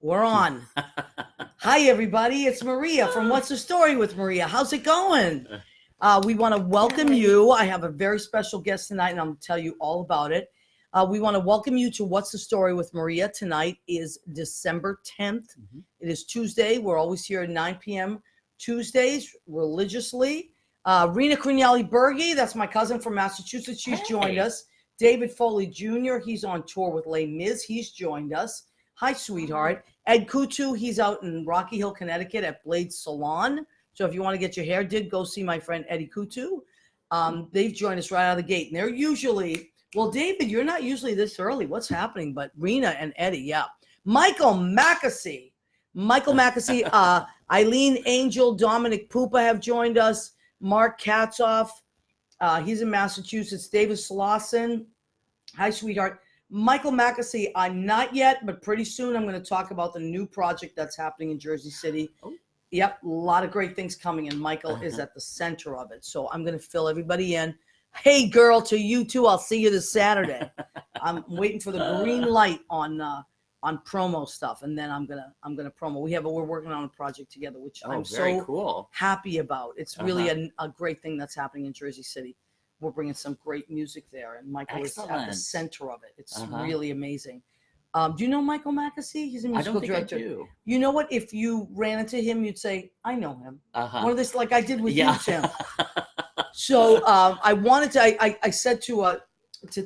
We're on. Hi, everybody. It's Maria from What's the Story with Maria. How's it going? We want to welcome you. I have a very special guest tonight, and I'm going to tell you all about it. We want to welcome you to What's the Story with Maria. Tonight is December 10th. Mm-hmm. It is Tuesday. We're always here at 9 p.m. Tuesdays, religiously. Rena Crignelli-Bergi, that's my cousin from Massachusetts. She's joined us. David Foley Jr., he's on tour with Les Mis. He's joined us. Hi, sweetheart. Ed Kutu, he's out in Rocky Hill, Connecticut at Blade Salon. So if you want to get your hair did, go see my friend Eddie Kutu. They've joined us right out of the gate. And they're usually, well, David, you're not usually this early. What's happening? But Rena and Eddie, yeah. Michael Mackesy, Eileen Angel, Dominic Pupa have joined us. Mark Katzoff, he's in Massachusetts. David Slauson, hi, sweetheart. Michael Mackesy, I'm not yet, but pretty soon I'm going to talk about the new project that's happening in Jersey City. Oh. Yep, a lot of great things coming, and Michael is at the center of it. So I'm going to fill everybody in. Hey, girl, to you too. I'll see you this Saturday. I'm waiting for the green light on promo stuff, and then I'm gonna promo. We're working on a project together, which I'm so cool. Happy about. It's really a great thing that's happening in Jersey City. We're bringing some great music there, and Michael is at the center of it. It's really amazing. Do you know Michael Mackesy? He's a musical director. I do. You know what? If you ran into him, you'd say, "I know him." One of this, like I did with you, Tim. So I said to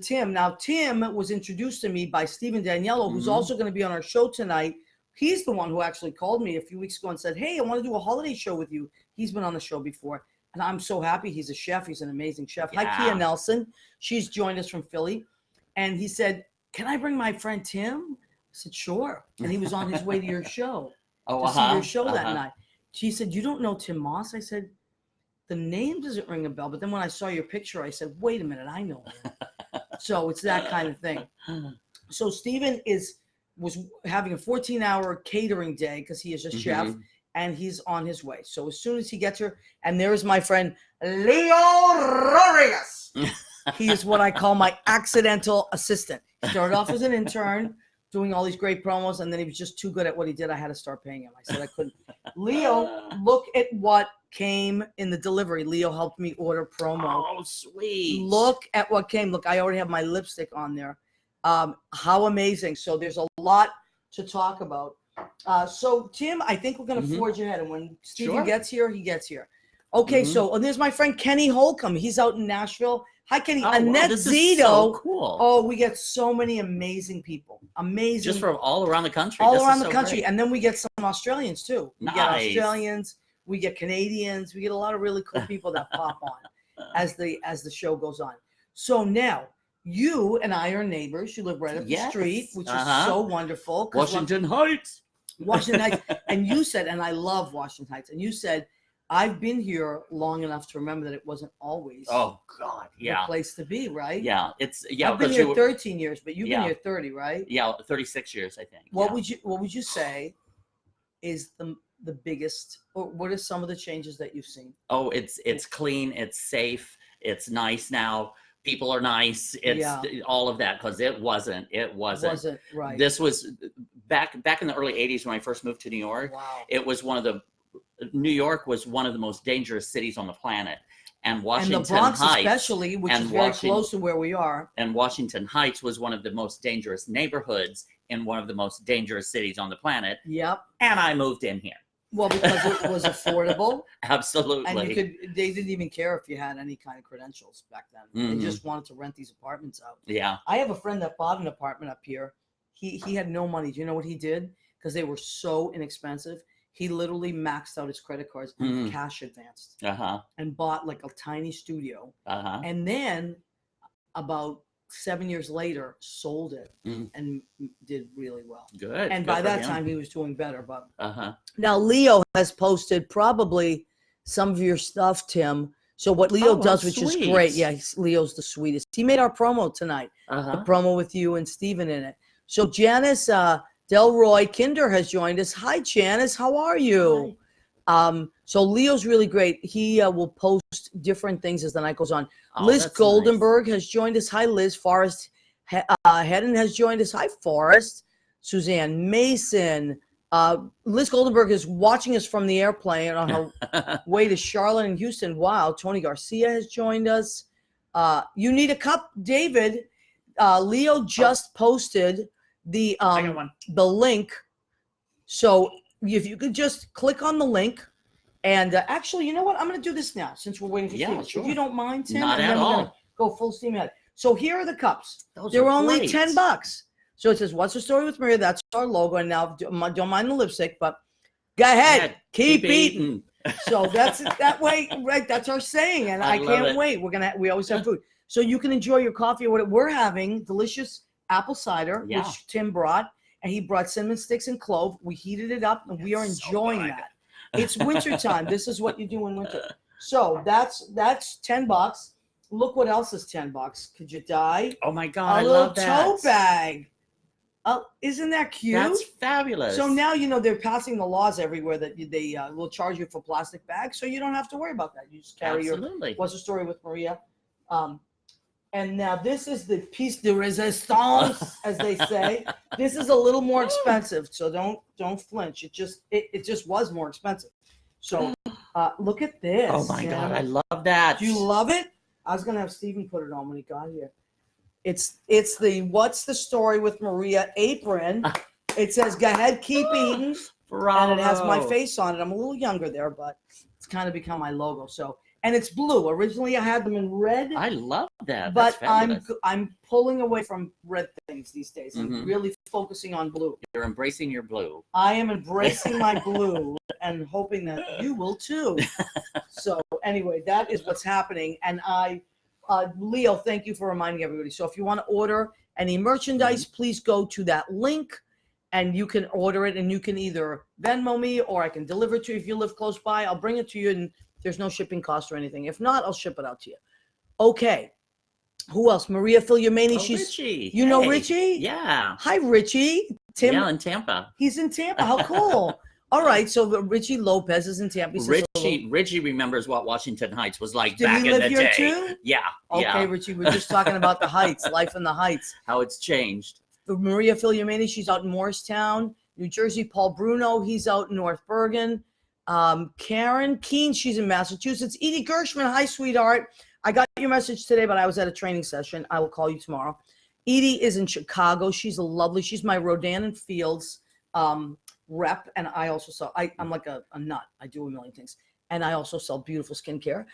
Tim. Now, Tim was introduced to me by Stephen Daniello, who's also going to be on our show tonight. He's the one who actually called me a few weeks ago and said, "Hey, I want to do a holiday show with you." He's been on the show before. And I'm so happy. He's a chef. He's an amazing chef. Yeah. Hi, Kia Nelson. She's joined us from Philly. And he said, "Can I bring my friend Tim?" I said, "Sure." And he was on his way to your show, to see your show that night. She said, "You don't know Tim Moss?" I said, "The name doesn't ring a bell." But then when I saw your picture, I said, "Wait a minute, I know him." So it's that kind of thing. So Stephen was having a 14-hour catering day because he is a chef. And he's on his way. So as soon as he gets here, and there is my friend Leo Rodriguez. He is what I call my accidental assistant. He started off as an intern, doing all these great promos, and then he was just too good at what he did. I had to start paying him. I said I couldn't. Leo, look at what came in the delivery. Leo helped me order promo. Oh, sweet. Look at what came. Look, I already have my lipstick on there. How amazing. So there's a lot to talk about. So Tim, I think we're going to forge ahead, and when Steven gets here, he gets here. Okay, so there's my friend Kenny Holcomb. He's out in Nashville. Hi, Kenny. Annette Zito. So cool. Oh, we get so many amazing people. Amazing. Just from all around the country. All around the country. Great. And then we get some Australians too. We get Australians. We get Canadians. We get a lot of really cool people that pop on as the show goes on. So now, you and I are neighbors. You live right up the street, which is so wonderful. Washington Heights. Washington Heights. And you said, and I love Washington Heights, and you said, I've been here long enough to remember that it wasn't always the place to be, right? Yeah. I've been here 13 years, but you've been here 30, right? Yeah, 36 years, I think. What would you say is the biggest, or what are some of the changes that you've seen? Oh, it's clean, it's safe, it's nice now. People are nice. It's all of that, because it wasn't right. This was back in the early 80s when I first moved to New York. Wow. New York was one of the most dangerous cities on the planet. And Washington and the Bronx Heights, especially, which is very close to where we are. And Washington Heights was one of the most dangerous neighborhoods in one of the most dangerous cities on the planet. Yep. And I moved in here. Well, because it was affordable. Absolutely. And they didn't even care if you had any kind of credentials back then. They just wanted to rent these apartments out. Yeah. I have a friend that bought an apartment up here. He had no money. Do you know what he did? Because they were so inexpensive. He literally maxed out his credit cards and cash advanced. And bought like a tiny studio. And then about 7 years later, sold it and did really well. Good. And by that time, he was doing better. But now Leo has posted probably some of your stuff, Tim. So what Leo does, which is great. Yeah, Leo's the sweetest. He made our promo tonight. The promo with you and Steven in it. So Janice Delroy Kinder has joined us. Hi, Janice. How are you? Hi. So Leo's really great. He will post different things as the night goes on. Liz Goldenberg has joined us. Hi, Liz. Forrest Hedden has joined us. Hi, Forrest. Suzanne Mason. Liz Goldenberg is watching us from the airplane on her way to Charlotte and Houston. Wow, Tony Garcia has joined us. You need a cup, David. Leo just posted the link. So if you could just click on the link. And actually, you know what? I'm going to do this now since we're waiting for Steve. Sure. If you don't mind, Tim. Not and at then all. We're gonna go full steam ahead. So here are the cups. Those They're are only great. $10. So it says, "What's the story with Maria?" That's our logo. And now, don't mind the lipstick, but go ahead, keep eating. So that's that way, right? That's our saying, and I can't wait. We always have food, so you can enjoy your coffee or whatever. We're having delicious apple cider, which Tim brought, and he brought cinnamon sticks and clove. We heated it up, and we are enjoying that. It's winter time. This is what you do in winter. So that's $10. Look what else is $10. Could you die? Oh my God, I love that. A little tote bag. Isn't that cute? That's fabulous. So now they're passing the laws everywhere that they will charge you for plastic bags, so you don't have to worry about that. You just carry your What's the Story with Maria. And now this is the piece de resistance, as they say. This is a little more expensive, so don't flinch. It just was more expensive. So look at this. Oh my God, I love that. Do you love it? I was gonna have Stephen put it on when he got here. It's the What's the Story with Maria apron. It says, "Go ahead, keep eating." Bravo. And it has my face on it. I'm a little younger there, but it's kind of become my logo. So. And it's blue. Originally, I had them in red. I love that. But I'm pulling away from red things these days. I'm really focusing on blue. You're embracing your blue. I am embracing my blue and hoping that you will too. So anyway, that is what's happening. And Leo, thank you for reminding everybody. So if you want to order any merchandise, please go to that link and you can order it. And you can either Venmo me or I can deliver it to you. If you live close by, I'll bring it to you and there's no shipping cost or anything. If not, I'll ship it out to you. Okay. Who else? Maria Filiamani. Richie. You know Richie? Yeah. Hi, Richie. Tim. Yeah, in Tampa. He's in Tampa. How cool. All right. So Richie Lopez is in Tampa. Richie remembers what Washington Heights was like back in the day. Did he live here too? Yeah. Okay, Richie. We're just talking about the Heights, life in the Heights. How it's changed. Maria Filiamani, she's out in Morristown, New Jersey. Paul Bruno, he's out in North Bergen. Karen Keene, she's in Massachusetts. Edie Gershman, hi, sweetheart. I got your message today, but I was at a training session. I will call you tomorrow. Edie is in Chicago. She's she's my Rodan and Fields rep. And I also sell, I'm like a nut. I do a million things. And I also sell beautiful skincare.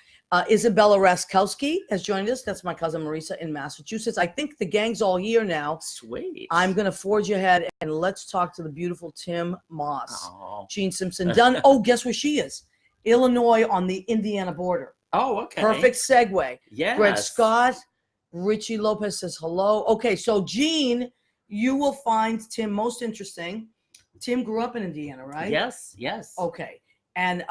Isabella Raskowski has joined us. That's my cousin Marisa in Massachusetts. I think the gang's all here now. Sweet. I'm going to forge ahead and let's talk to the beautiful Tim Moss. Oh. Gene Simpson done. Oh, guess where she is? Illinois on the Indiana border. Oh, okay. Perfect segue. Yes. Greg Scott. Richie Lopez says hello. Okay, so Gene, you will find Tim most interesting. Tim grew up in Indiana, right? Yes. Okay. And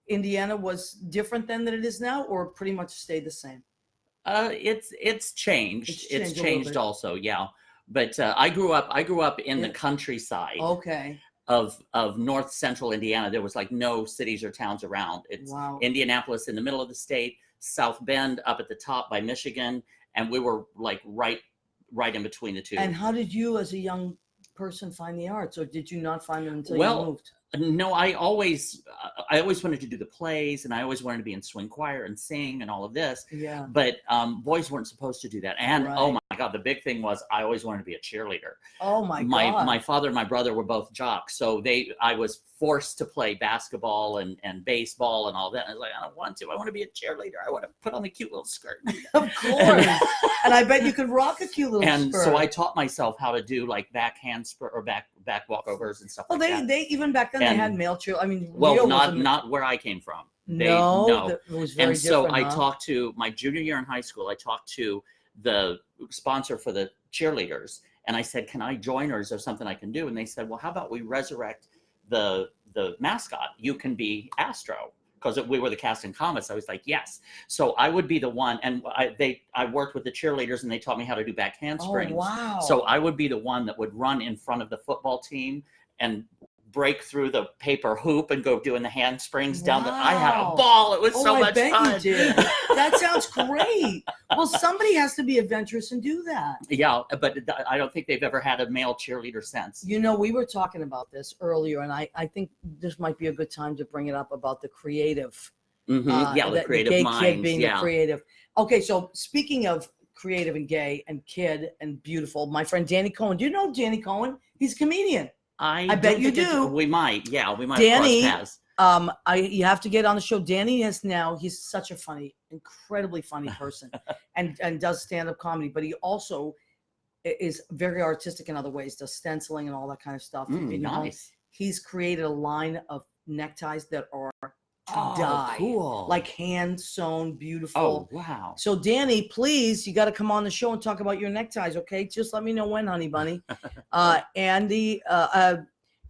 Indiana was different then than it is now, or pretty much stayed the same? It's changed. It's changed also, yeah. But I grew up in the countryside. Okay. Of north central Indiana. There was like no cities or towns around. It's Indianapolis in the middle of the state, South Bend up at the top by Michigan, and we were like right in between the two. And how did you as a young person find the arts, or did you not find them until you moved? No, I always wanted to do the plays, and I always wanted to be in swing choir and sing and all of this. Yeah. But boys weren't supposed to do that. And oh my God, the big thing was I always wanted to be a cheerleader. Oh my God. My father and my brother were both jocks, so I was forced to play basketball and baseball and all that. And I was like, I don't want to. I want to be a cheerleader. I want to put on a cute little skirt. Of course. And I bet you could rock a cute little skirt. And so I taught myself how to do like back handspring or back walkovers and stuff like that. They even back then they had male cheer. I mean, well, not where I came from. No. It was very and so different, I talked to my junior year in high school. I talked to the sponsor for the cheerleaders, and I said, "Can I join, or is there something I can do?" And they said, "Well, how about we resurrect the mascot? You can be Astro." Because we were the cast and comets. I was like, yes. So I would be the one, and I worked with the cheerleaders, and they taught me how to do back handsprings. Oh, wow. So I would be the one that would run in front of the football team and break through the paper hoop and go doing the handsprings down I had a Wow. ball. It was so I much bet fun. you did. That sounds great. Well, somebody has to be adventurous and do that. Yeah, but I don't think they've ever had a male cheerleader since. You know, we were talking about this earlier, and I think this might be a good time to bring it up about the creative. Yeah, the creative gay minds. kid being yeah. the creative. Okay, so speaking of creative and gay and kid and beautiful, my friend Danny Cohen. Do you know Danny Cohen? He's a comedian. I bet you do. We might. Yeah, we might Danny, cross paths. You have to get on the show. Danny he's such a funny, incredibly funny person and does stand-up comedy, but he also is very artistic in other ways, does stenciling and all that kind of stuff. Nice. He's created a line of neckties that are to die. Cool. Like hand sewn, beautiful. Oh, wow. So Danny, please, you got to come on the show and talk about your neckties, okay? Just let me know when, honey bunny. Andy,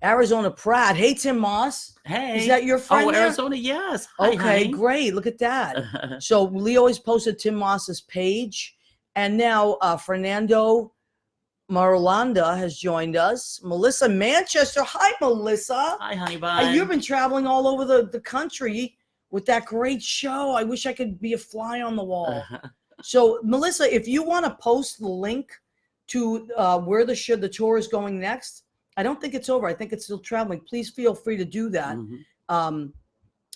Arizona Pratt. Hey, Tim Moss. Hey. Is that your friend? Oh, there? Arizona, yes. Hi, Okay, honey. great. Look at that. So Leo has posted Tim Moss's page. And now Fernando Marulanda has joined us. Melissa Manchester. Hi, Melissa. Hi, honey bun. You've been traveling all over the country with that great show. I wish I could be a fly on the wall. So, Melissa, if you want to post the link to where the tour is going next, I don't think it's over. I think it's still traveling. Please feel free to do that.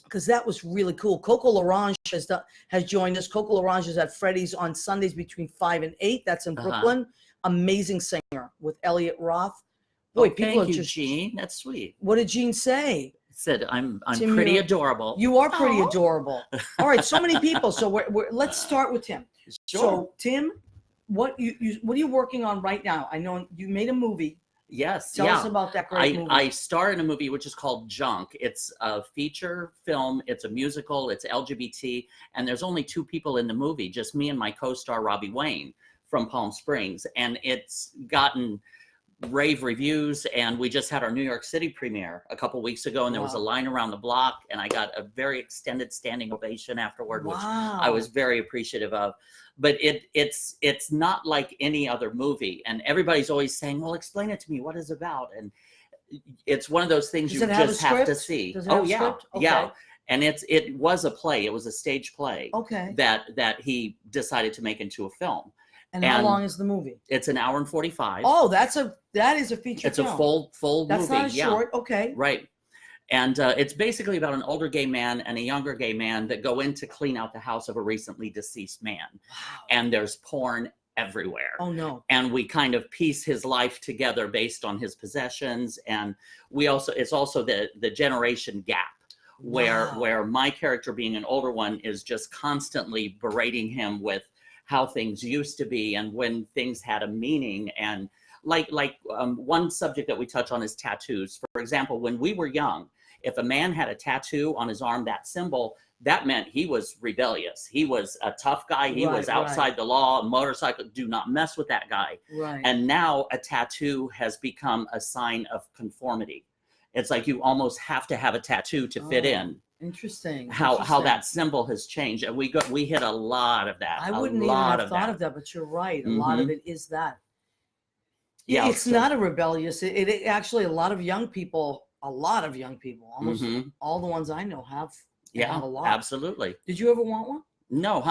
Because that was really cool. Coco L'Orange has joined us. Coco L'Orange is at Freddy's on Sundays between 5 and 8. That's in Brooklyn. Amazing singer with Elliot Roth. Boy, people thank are you, just. Gene. That's sweet. What did Gene say? Said I'm Tim, pretty adorable. You are pretty adorable. All right, so many people. So let's start with Tim. Sure. So Tim, what are you working on right now? I know you made a movie. Yes. Tell us about that great movie. I star in a movie which is called Junk. It's a feature film. It's a musical. It's LGBT. And there's only 2 people in the movie, just me and my co-star Robbie Wayne from Palm Springs. And it's gotten rave reviews. And we just had our New York City premiere a couple weeks ago. And there was a line around the block. And I got a very extended standing ovation afterward, which I was very appreciative of. But it's not like any other movie. And everybody's always saying, well, explain it to me. What is it about? And it's one of those things you just have to see. Does it have a script? Okay. Yeah. And it was a play. It was a stage play. Okay. That he decided to make into a film. And how long is the movie? It's an hour and 45. Oh, that is a feature film. It's a full movie. That's not a short. Okay. Right. And it's basically about an older gay man and a younger gay man that go in to clean out the house of a recently deceased man. Wow. And there's porn everywhere. Oh, no. And we kind of piece his life together based on his possessions. And it's also the generation gap where my character, being an older one, is just constantly berating him with how things used to be and when things had a meaning. And one subject that we touch on is tattoos. For example, when we were young, if a man had a tattoo on his arm, that symbol, that meant he was rebellious. He was a tough guy. He was outside the law. A motorcycle, do not mess with that guy. Right. And now a tattoo has become a sign of conformity. It's like you almost have to have a tattoo to fit in. Interesting. How that symbol has changed. And we hit a lot of that. I wouldn't even have thought of that, but you're right. A lot of it is that. Yeah, it's not a rebellious. It actually, a lot of young people, almost all the ones I know have a lot. Absolutely. Did you ever want one? No,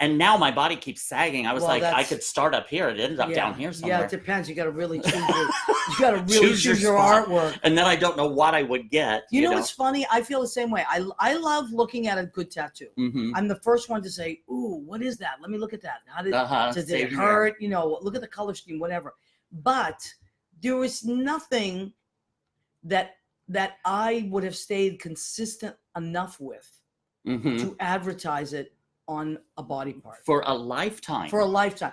And now my body keeps sagging. I was I could start up here. It ended up down here somewhere. Yeah, it depends. You got to really choose your artwork. And then I don't know what I would get. You know what's funny? I feel the same way. I love looking at a good tattoo. I'm the first one to say, "Ooh, what is that? Let me look at that. How did it hurt? You know, look at the color scheme, whatever." But there was nothing that I would have stayed consistent enough with to advertise it on a body part for a lifetime.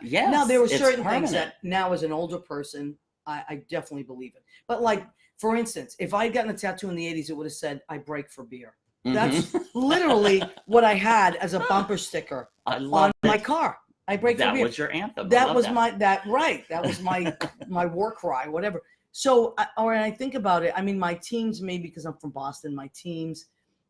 Yes. Now there were certain things that now as an older person, I definitely believe it. But like, for instance, if I had gotten a tattoo in the 80s, it would have said, "I break for beer." That's literally what I had as a bumper sticker on my car. I break for beer. That was your anthem. That was my war cry, whatever. So when I think about it, I mean, my teams, maybe because I'm from Boston,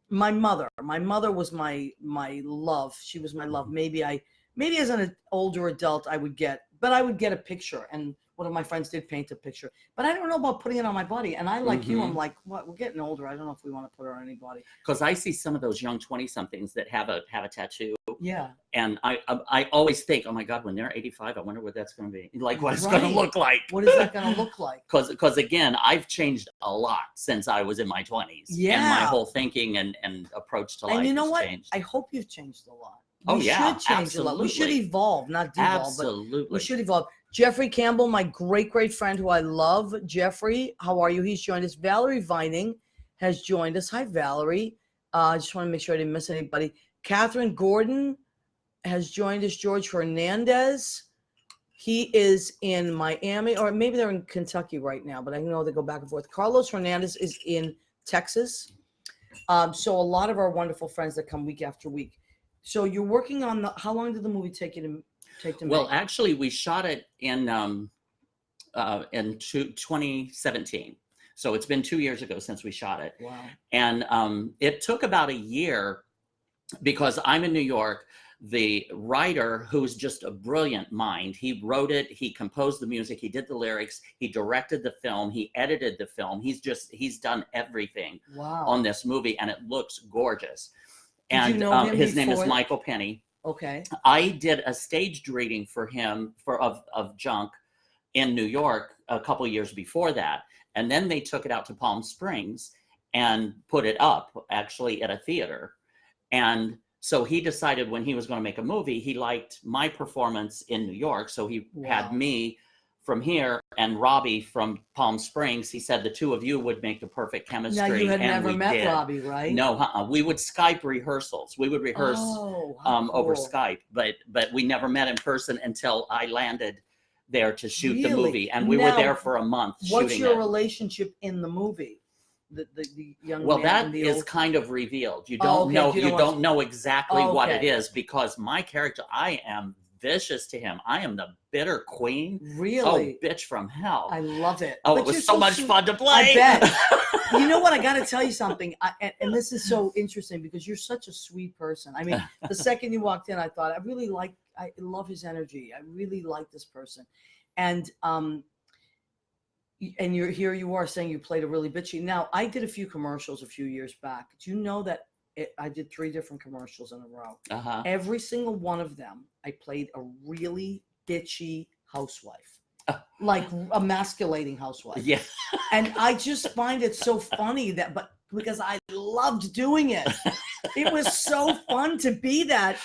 my mother was my love. She was my love. Maybe as an older adult, I would get a picture and one of my friends did paint a picture, but I don't know about putting it on my body. And I, like you, Mhm. I'm like, what? We're getting older. I don't know if we want to put it on anybody. Because I see some of those young 20-somethings that have a tattoo, Yeah. and I always think, oh my God, when they're 85, I wonder what that's going to be like. What it's going to Right. look like. What is that going to look like? Because again, I've changed a lot since I was in my 20s. Yeah. And my whole thinking and approach to life And you know has what? changed. I hope you've changed a lot. Oh, We yeah, should change a lot. We should absolutely. evolve, not devolve, Absolutely. but we should evolve. Jeffrey Campbell, my great friend who I love. Jeffrey, how are you? He's joined us. Valerie Vining has joined us. Hi, Valerie. I just want to make sure I didn't miss anybody. Catherine Gordon has joined us. George Hernandez. He is in Miami, or maybe they're in Kentucky right now, but I know they go back and forth. Carlos Hernandez is in Texas. So a lot of our wonderful friends that come week after week. So you're working on how long did the movie take you to make? Well, actually, we shot it in 2017. So it's been 2 years ago since we shot it. Wow. And it took about a year because I'm in New York. The writer, who's just a brilliant mind, he wrote it, he composed the music, he did the lyrics, he directed the film, he edited the film. He's done everything on this movie, and it looks gorgeous. And you know him his name is before? Michael Penny. Okay. I did a staged reading for him of Junk in New York a couple years before that. And then they took it out to Palm Springs and put it up actually at a theater. And so he decided when he was going to make a movie, he liked my performance in New York. So he had me from here and Robbie from Palm Springs. He said the two of you would make the perfect chemistry. Now you had and never we met did. Robbie, right? No, we would Skype rehearsals. We would rehearse over cool. Skype, but we never met in person until I landed there to shoot the Really? movie, and we Now, were there for a month. What's shooting your it. relationship in the movie? The young Well, man that and the is old... kind of revealed. You Oh, don't okay. know. You don't know exactly what it Okay. is because my character, I am vicious to him. I am the bitter queen. Really? Oh, bitch from hell. I love it. Oh, But it was you're so much sweet. fun to play. I bet. You know what? I got to tell you something. And this is so interesting because you're such a sweet person. I mean, the second you walked in, I thought, I love his energy. I really like this person. And you're here, you are saying you played a really bitchy. Now, I did a few commercials a few years back. Do you know that I did 3 different commercials in a row? Uh-huh. Every single one of them, I played a really bitchy housewife, like emasculating housewife. Yeah. And I just find it so funny because I loved doing it. It was so fun to be that,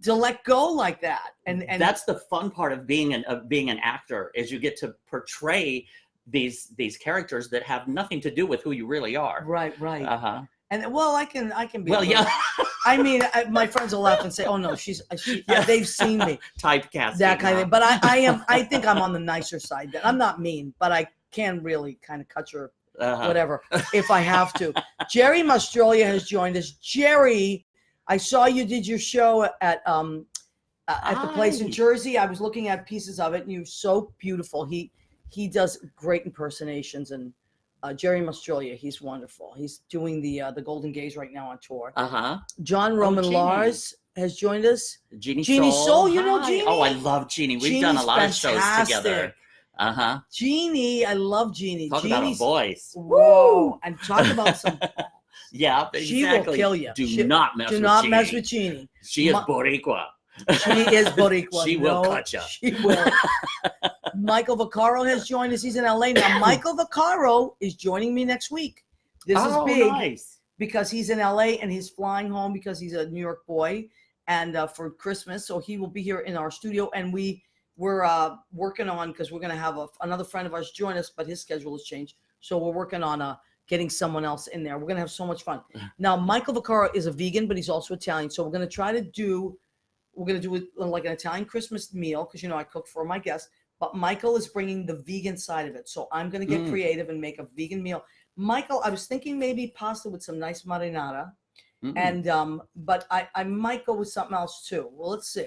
to let go like that. And that's the fun part of being an actor, is you get to portray these characters that have nothing to do with who you really are. Right. Uh-huh. And well, I can be. Well, yeah. I mean, my friends will laugh and say, "Oh no, they've seen me." Typecasting. That kind of thing. But I think I'm on the nicer side. I'm not mean, but I can really kind of cut your whatever if I have to. Jerry Mastrolia has joined us. Jerry, I saw you did your show at the place in Jersey. I was looking at pieces of it, and you're so beautiful. He does great impersonations, and Jerry Mastrolia, he's wonderful. He's doing the Golden Gaze right now on tour. John Roman Lars has joined us. Jeannie Soul, you know Jeannie? Oh, I love Jeannie. We've done a lot of shows together. Jeannie, I love Jeannie. Talk about a voice. Whoa! And talk about some. Yeah, exactly. She will kill you. Do not mess with Jeannie. She is Boricua. She is Boricua. She will cut you. She will. Michael Vaccaro has joined us. He's in LA now. Michael Vaccaro is joining me next week. This is big because he's in LA and he's flying home because he's a New York boy and for Christmas. So he will be here in our studio, and we're working on, because we're going to have another friend of ours join us, but his schedule has changed. So we're working on getting someone else in there. We're going to have so much fun. Now, Michael Vaccaro is a vegan, but he's also Italian. So we're going to do it like an Italian Christmas meal because, I cook for my guests. But Michael is bringing the vegan side of it. So I'm going to get creative and make a vegan meal. Michael, I was thinking maybe pasta with some nice marinara. And but I might go with something else too. Well, let's see.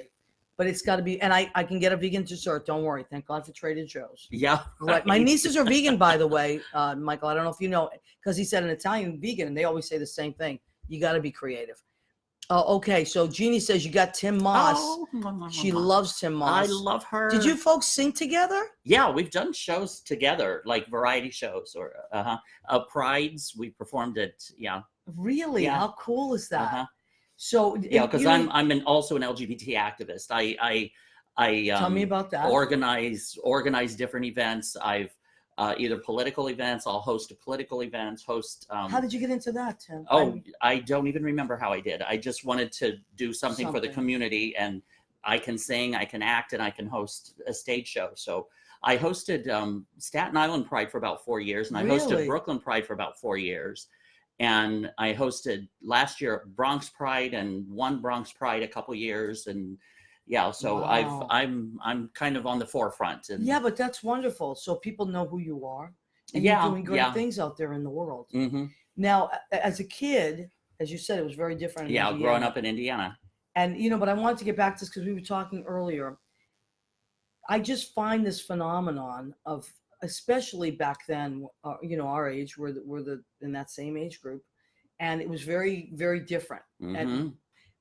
But it's got to be, and I can get a vegan dessert. Don't worry. Thank God for Trader Joe's. Yeah. Right. My nieces are vegan, by the way, Michael. I don't know if you know, because he said an Italian vegan, and they always say the same thing. You got to be creative. Oh, okay. So Jeannie says you got Tim Moss. Oh, She loves Tim I Moss. love her. Did you folks sing together? Yeah, we've done shows together, like variety shows or prides. We performed at Really? Yeah. How cool is that? Uh-huh. So Yeah, because you- I'm also an LGBT activist. I tell me about that. organize different events. I've either political events. I'll host a political events. How did you get into that, Tim? I don't even remember how I did. I just wanted to do something for the community, and I can sing, I can act, and I can host a stage show. So I hosted Staten Island Pride for about 4 years, and I hosted Brooklyn Pride for about 4 years. And I hosted last year Bronx Pride and one Bronx Pride a couple years, and yeah, so Wow. I'm kind of on the forefront. And yeah, but that's wonderful. So people know who you are, and Yeah, you're doing great yeah. things out there in the world. hmm Now, as a kid, as you said, it was very different. In yeah, Indiana. growing up in Indiana. And but I wanted to get back to this because we were talking earlier. I just find this phenomenon of, especially back then, our age, we're in that same age group, and it was very, very different. hmm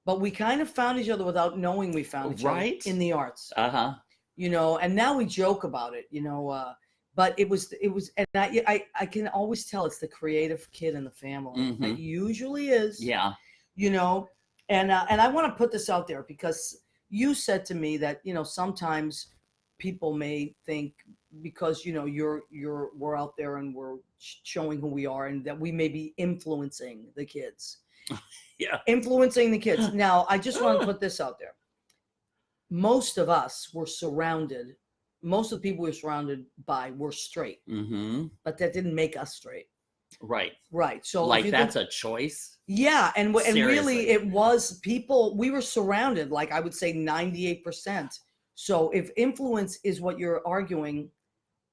But we kind of found each other without knowing we found each other in the arts. Uh-huh. And now we joke about it. But it was, and I can always tell it's the creative kid in the family. It usually is. Yeah. And I want to put this out there because you said to me that sometimes people may think because we're out there and we're showing who we are and that we may be influencing the kids. Yeah. Influencing the kids. Now, I just want to put this out there. Most of us were surrounded. Most of the people we were surrounded by were straight, but that didn't make us straight. Right. Right. So like that's a choice. Yeah. And Seriously. really it was people, we were surrounded, like I would say 98%. So if influence is what you're arguing,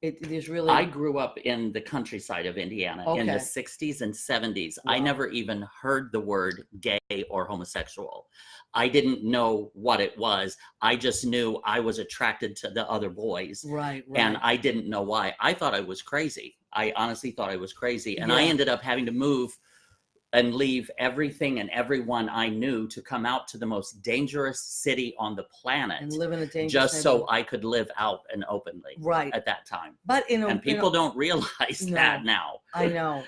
it is really. I grew up in the countryside of Indiana in the 60s and 70s. Wow. I never even heard the word gay or homosexual. I didn't know what it was. I just knew I was attracted to the other boys. Right. And I didn't know why. I thought I was crazy. I honestly thought I was crazy. And I ended up having to move and leave everything and everyone I knew to come out to the most dangerous city on the planet and live in a dangerous just so I could live out and openly at that time. But people don't realize that now. I know.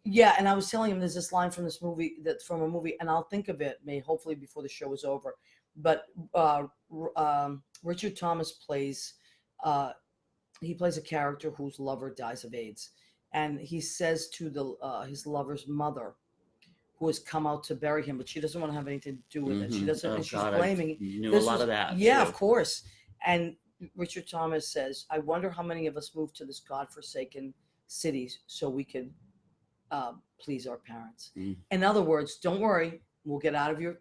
Yeah, and I was telling him there's this line from this movie that's from a movie, and I'll think of it hopefully before the show is over. But Richard Thomas plays a character whose lover dies of AIDS. And he says to his lover's mother, who has come out to bury him, but she doesn't want to have anything to do with it. She doesn't, and she's blaming. Knew a lot of that. Yeah, too. Of course. And Richard Thomas says, "I wonder how many of us moved to this godforsaken cities so we could please our parents." In other words, don't worry, we'll get out of your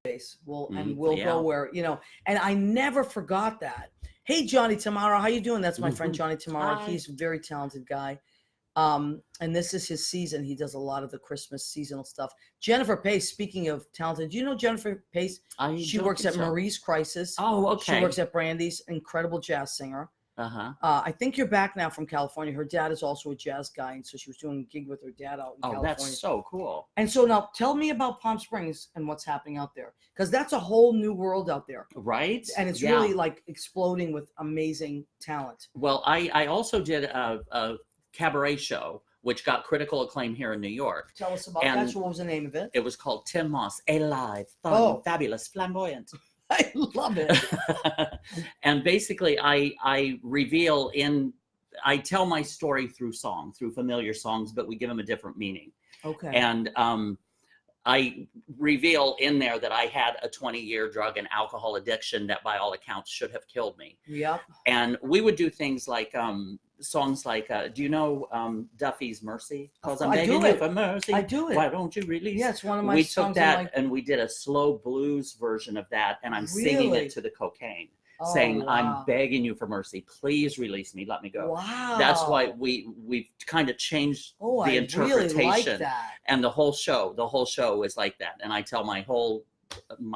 face. We'll go where And I never forgot that. Hey, Johnny Tamara, how you doing? That's my friend Johnny Tamara. Hi. He's a very talented guy. And this is his season. He does a lot of the Christmas seasonal stuff. Jennifer Pace, speaking of talented, do you know Jennifer Pace? She works at Marie's Crisis. Oh, okay. She works at Brandy's, incredible jazz singer. I think you're back now from California. Her dad is also a jazz guy, and so she was doing a gig with her dad out in California. That's so cool. And so now tell me about Palm Springs and what's happening out there, because that's a whole new world out there. Right. And it's really like exploding with amazing talent. Well, I also did a cabaret show, which got critical acclaim here in New York. Tell us about that. So what was the name of it? It was called Tim Moss, Alive, Fun, Fabulous, Flamboyant. I love it. And basically, I reveal I tell my story through song, through familiar songs, but we give them a different meaning. Okay. And I reveal in there that I had a 20-year drug and alcohol addiction that by all accounts should have killed me. Yep. And we would do things like songs like, do you know Duffy's Mercy? Because I'm begging you for mercy. I do it. Why don't you release? Yeah, it's one of my songs. songs. We took that and we did a slow blues version of that, and I'm singing it to the cocaine. Saying, I'm begging you for mercy. Please release me. Let me go. Wow. That's why we've kind of changed the interpretation. Really like that. And the whole show is like that. And I tell my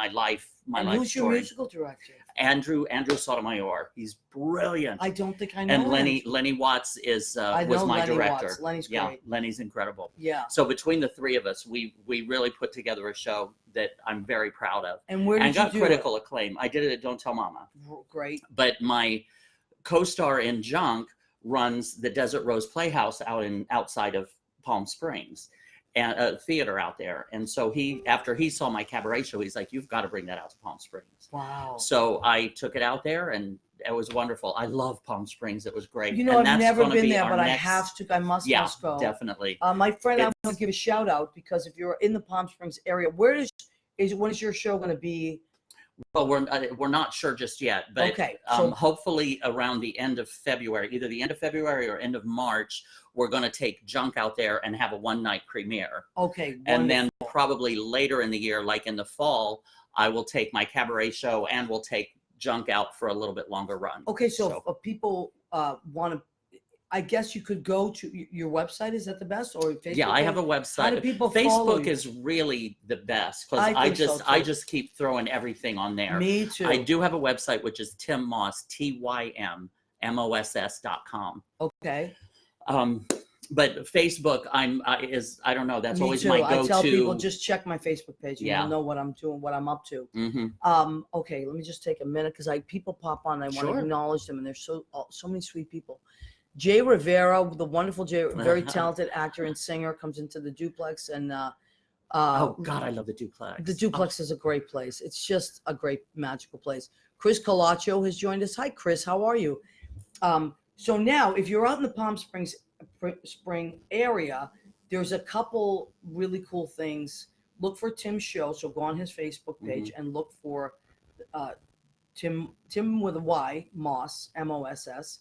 life who's story. Your musical director? Andrew Sotomayor. He's brilliant. I don't think I know. And him. Lenny Watts was my Lenny director. Watts. Lenny's Yeah, great. Lenny's incredible. Yeah. So between the three of us, we really put together a show that I'm very proud of. And where did you got do critical acclaim. I did it at Don't Tell Mama. Great. But my co-star in Junk runs the Desert Rose Playhouse outside of Palm Springs, and a theater out there. And so after he saw my cabaret show, he's like, "You've got to bring that out to Palm Springs." Wow. So I took it out there, and it was wonderful. I love Palm Springs. It was great. You know, and I've that's never gonna been be there, our but I next- have to. I must go. Definitely. My friend, I It's- want to give a shout out, because if you're in the Palm Springs area, when is your show going to be? Well, we're not sure just yet, but Okay, so hopefully around the end of February, either the end of February or end of March, we're going to take Junk out there and have a one-night premiere. okay, And then wonderful. probably later in the year, like in the fall, I will take my cabaret show and we'll take Junk out for a little bit longer run. Okay, so if people want to, I guess you could go to your website. Is that the best, or Facebook? Yeah, I have a website. How do people follow Facebook you? is really the best because I think so, I too. just keep throwing everything on there. Me too. I do have a website which is Tim Moss, TYMMOSS.com. Okay. But Facebook, I don't know. That's Me always too. my I go-to. tell people, just check my Facebook page, and Yeah. you'll know what I'm doing, what I'm up to. Mm-hmm. Okay, let me just take a minute, because people pop on. I want to Sure. acknowledge them, and there's so many sweet people. Jay Rivera, the wonderful Jay, very talented actor and singer, comes into the duplex, and Oh God, I love the duplex. the duplex is a great place. It's just a great magical place. Chris Colacho has joined us. Hi, Chris. How are you? So now, if you're out in the Palm Springs Spring area, there's a couple really cool things. Look for Tim's show. So go on his Facebook page and look for Tim with a Y, Moss, MOSS.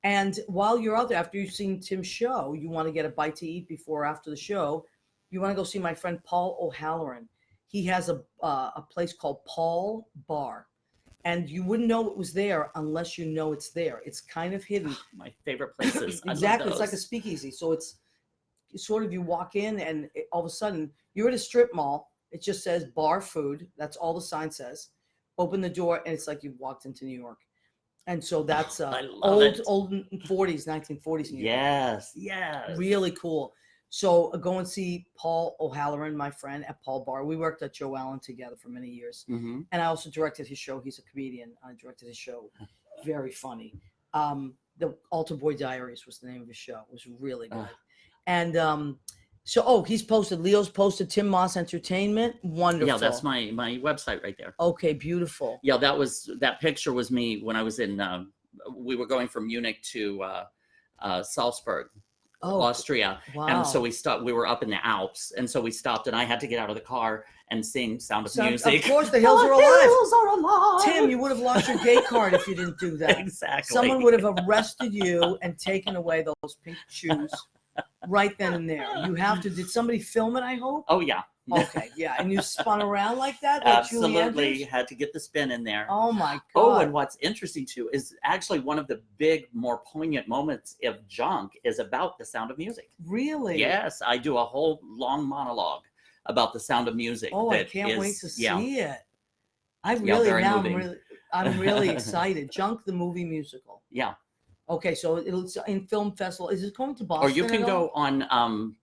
And while you're out there, after you've seen Tim's show, you want to get a bite to eat before or after the show. You want to go see my friend Paul O'Halloran. He has a place called Paul Bar. And you wouldn't know it was there unless you know it's there. It's kind of hidden. My favorite places. Exactly. It's like a speakeasy. So it's sort of, you walk in and all of a sudden you're at a strip mall. It just says bar food. That's all the sign says. Open the door and it's like you've walked into New York. And so that's old 40s, 1940s New York. Yes, yes. Really cool. So go and see Paul O'Halloran, my friend, at Paul Bar. We worked at Joe Allen together for many years. Mm-hmm. And I also directed his show. He's a comedian. I directed his show. Very funny. The Altar Boy Diaries was the name of his show. It was really good. And he's posted, Leo's posted Tim Moss Entertainment. Wonderful. Yeah, that's my website right there. Okay, beautiful. Yeah, that picture was me when I was in, we were going from Munich to Salzburg, Austria. Wow. And so we were up in the Alps. And so we stopped and I had to get out of the car and sing Sound of Music. Of course, the hills are alive. Hills are alive. Tim, you would have lost your gay card if you didn't do that. Exactly. Someone would have arrested you and taken away those pink shoes right then and there. You have to. Did somebody film it, I hope? Oh, yeah. Okay, yeah. And you spun around like that? Like Julie Absolutely. Andrews? Had to get the spin in there. Oh, my God. Oh, and what's interesting too is actually one of the big, more poignant moments of Junk is about the Sound of Music. Really? Yes, I do a whole long monologue about the Sound of Music. Oh, I can't wait to see it. I'm really excited. Junk, the movie musical. Yeah. Okay, so it's in film festival. Is it going to Boston? Or you can at all? go on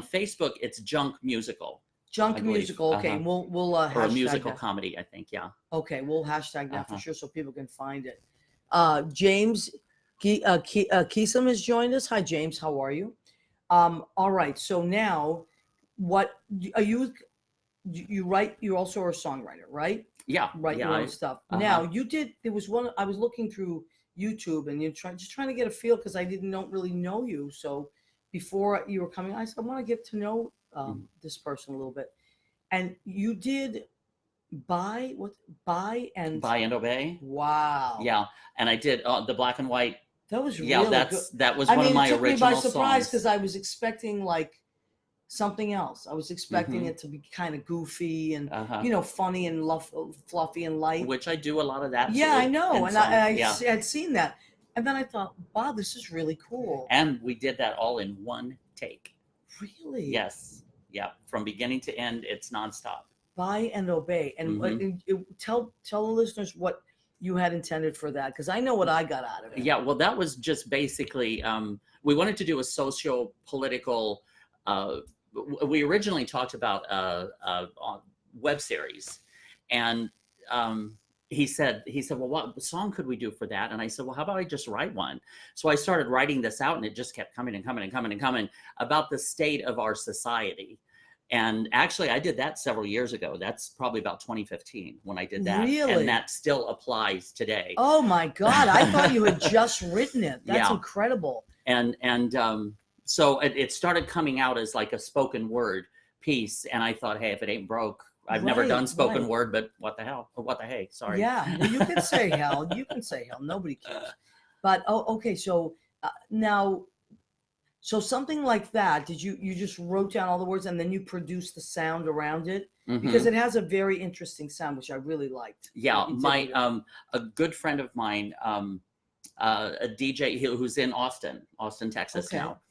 Facebook. It's Junk Musical. Junk I believe. musical. Okay, we'll or a hashtag musical that. comedy, I think. Yeah. Okay, we'll hashtag that for sure so people can find it. James Keesum has joined us. Hi, James. How are you? All right. So now, what are you? You write. You're also a songwriter, right? Yeah. Write your own stuff. Now you did. There was one. I was looking through YouTube and you're trying to get a feel because I don't really know you. So before you were coming, I said I want to get to know this person a little bit. And you did Buy and Obey. Wow. Yeah, and I did the black and white. That was really good. That was one of my original songs. It took me by surprise because I was expecting like something else. I was expecting it to be kind of goofy and funny and fluffy and light. Which I do a lot of that. Yeah, I know, and I had seen that, and then I thought, wow, this is really cool. And we did that all in one take. Really? Yes. Yeah. From beginning to end, it's nonstop. Buy and Obey, and tell the listeners what you had intended for that? Because I know what I got out of it. Yeah, well, that was just basically, we wanted to do a socio-political, we originally talked about a web series. And he said, well, what song could we do for that? And I said, well, how about I just write one? So I started writing this out, and it just kept coming and coming and coming and coming about the state of our society. And actually, I did that several years ago. That's probably about 2015 when I did that. Really? And that still applies today. Oh my God. I thought you had just written it. That's Yeah. incredible. And so it started coming out as like a spoken word piece. And I thought, hey, if it ain't broke, I've never done spoken word, but what the hell? Or what the hey? Sorry. Yeah. Well, you can say hell. You can say hell. Nobody cares. But, okay. So now, so something like that, did you just wrote down all the words and then you produced the sound around it? Mm-hmm. Because it has a very interesting sound, which I really liked. Yeah, a good friend of mine, a DJ who's in Austin, Texas now.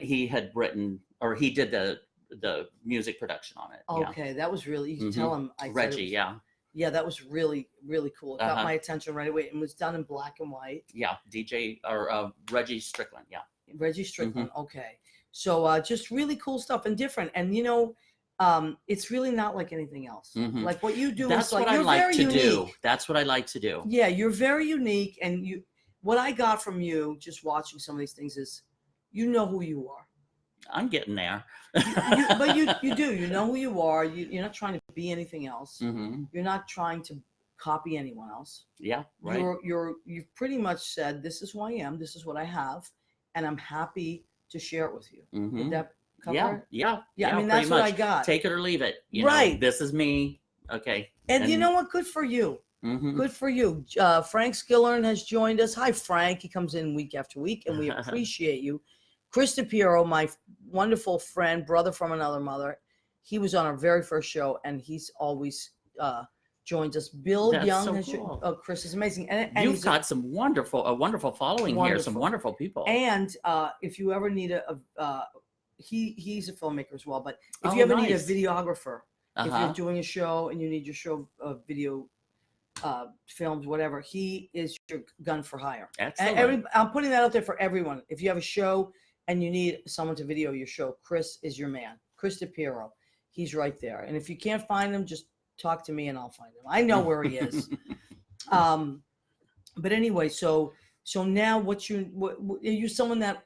He had written, or he did the music production on it. Okay, that was really, you can tell him. Reggie, Yeah, that was really, really cool. It got my attention right away. It was done in black and white. Yeah, DJ or Reggie Strickland. Yeah. Reggie Strickland. Okay. So just really cool stuff and different. And, it's really not like anything else. Like what you do That's is like, what I you're like very to unique. do. That's what I like to do. Yeah, you're very unique. And what I got from you just watching some of these things is, you know who you are. I'm getting there. But you do. You know who you are. You're not trying to be anything else. You're not trying to copy anyone else. Yeah, right. You've pretty much said, this is who I am. This is what I have. And I'm happy to share it with you. Did that cover it? Yeah. I mean, that's what I got. Take it or leave it. Right. This is me. Okay. And you know what? Good for you. Good for you. Frank Skillern has joined us. Hi, Frank. He comes in week after week, and we appreciate you. Chris DePiero, my wonderful friend, brother from another mother, he was on our very first show, and he's always joins us. Bill That's Young so has cool. Chris is amazing. And You've got some a wonderful following here, some wonderful people. And if you ever need he's a filmmaker as well, but if you ever need a videographer, if you're doing a show and you need your show video films, whatever, he is your gun for hire. Excellent. I'm putting that out there for everyone. If you have a show and you need someone to video your show, Chris is your man. Chris DePiero. He's right there. And if you can't find him, just talk to me and I'll find him. I know where he is. But anyway, so now are you someone that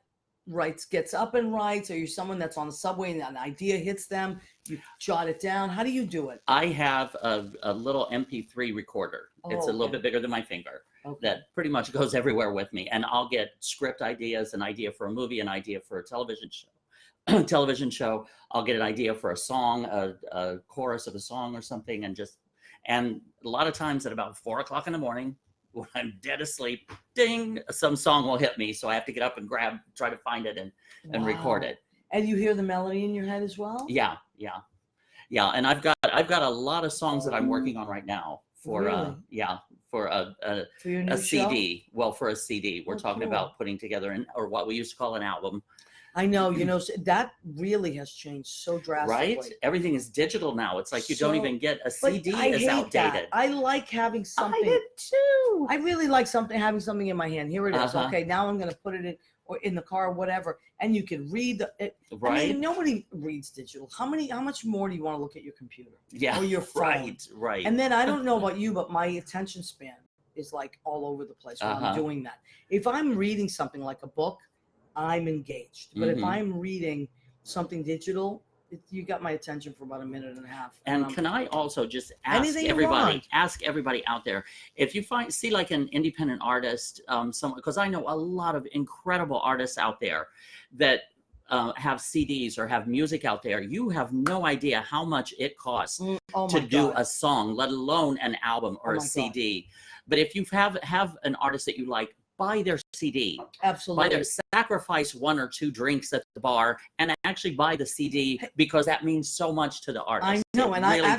gets up and writes? Are you someone that's on the subway and an idea hits them, you jot it down? How do you do it? I have a little MP3 recorder. It's a little bit bigger than my finger. That pretty much goes everywhere with me. And I'll get script ideas, an idea for a movie, an idea for a television show. I'll get an idea for a song, a chorus of a song or something, and a lot of times at about 4 o'clock in the morning, when I'm dead asleep, ding, some song will hit me. So I have to get up and try to find it and record it. And you hear the melody in your head as well? Yeah. And I've got a lot of songs that I'm working on right now for for your CD. Well, for a CD, we're talking about putting together or what we used to call an album. I know, that really has changed so drastically. Right? Everything is digital now. It's like you don't even get a CD is outdated. That. I like having something. I did too. I really like having something in my hand. Here it is. Okay, now I'm going to put it in the car or whatever, and you can read it. Right. I mean, nobody reads digital. How much more do you want to look at your computer? Yeah. Or your phone? Right. And then I don't know about you, but my attention span is like all over the place when I'm doing that. If I'm reading something like a book, I'm engaged. But if I'm reading something digital, you got my attention for about a minute and a half. And can I also just ask everybody out there, if you see like an independent artist, because I know a lot of incredible artists out there that have CDs or have music out there, you have no idea how much it costs to do a song, let alone an album or a CD. God. But if you have an artist that you like, buy their CD. Absolutely. Sacrifice 1 or 2 drinks at the bar and actually buy the CD, because that means so much to the artist. I know, and really I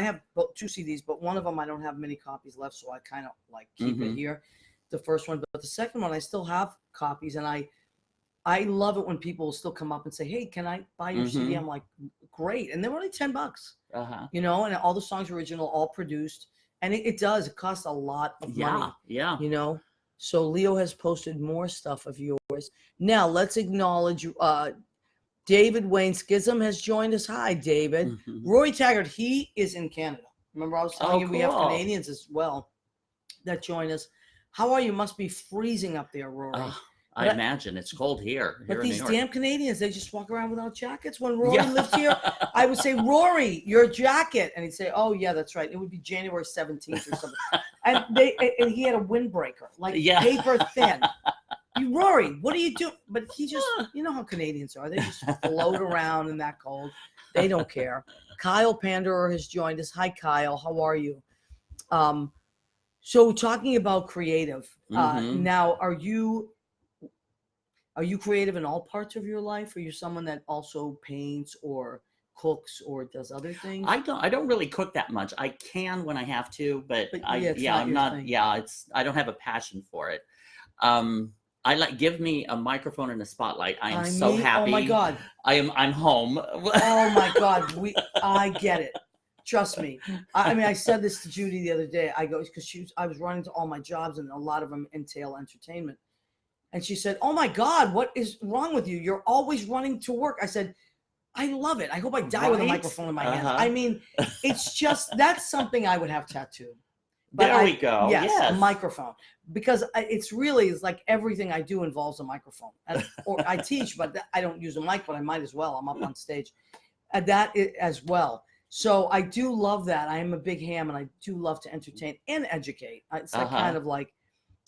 have 2 CDs, but one of them I don't have many copies left, so I kind of like keep it here. The first one, but the second one I still have copies, and I love it when people still come up and say, "Hey, can I buy your CD?" I'm like, "Great," and they're only $10. And all the songs are original, all produced. And it does. It costs a lot of money. Yeah. You know. So Leo has posted more stuff of yours. Now let's acknowledge David Wayne Schism has joined us. Hi, David. Mm-hmm. Roy Taggart, he is in Canada. Remember, I was telling you we have cool. Canadians as well that join us. How are you? Must be freezing up there, Rory. I imagine it's cold here. But these in New York. damn Canadians, they just walk around without jackets. When Rory lived here, I would say, Rory, your jacket. And he'd say, oh, yeah, that's right. It would be January 17th or something. And he had a windbreaker, like paper thin. Rory, what are you doing? But he just, you know how Canadians are. They just float around in that cold. They don't care. Kyle Panderer has joined us. Hi, Kyle. How are you? So talking about creative, now are you creative in all parts of your life? Are you someone that also paints or cooks or does other things? I don't really cook that much. I can when I have to, but I'm not. Thing. Yeah, I don't have a passion for it. Give me a microphone and a spotlight. I am so happy. Oh my God. I'm home. Oh my God. I get it. Trust me. I mean, I said this to Judy the other day. I go, because I was running to all my jobs and a lot of them entail entertainment. And she said, oh my God, what is wrong with you? You're always running to work. I said, I love it. I hope I die with a microphone in my hand. I mean, it's just, that's something I would have tattooed. But there we go. Yes, a microphone. Because it's like everything I do involves a microphone. Or I teach, but I don't use a mic, but I might as well. I'm up on stage. That as well. So I do love that. I am a big ham, and I do love to entertain and educate. It's like kind of like,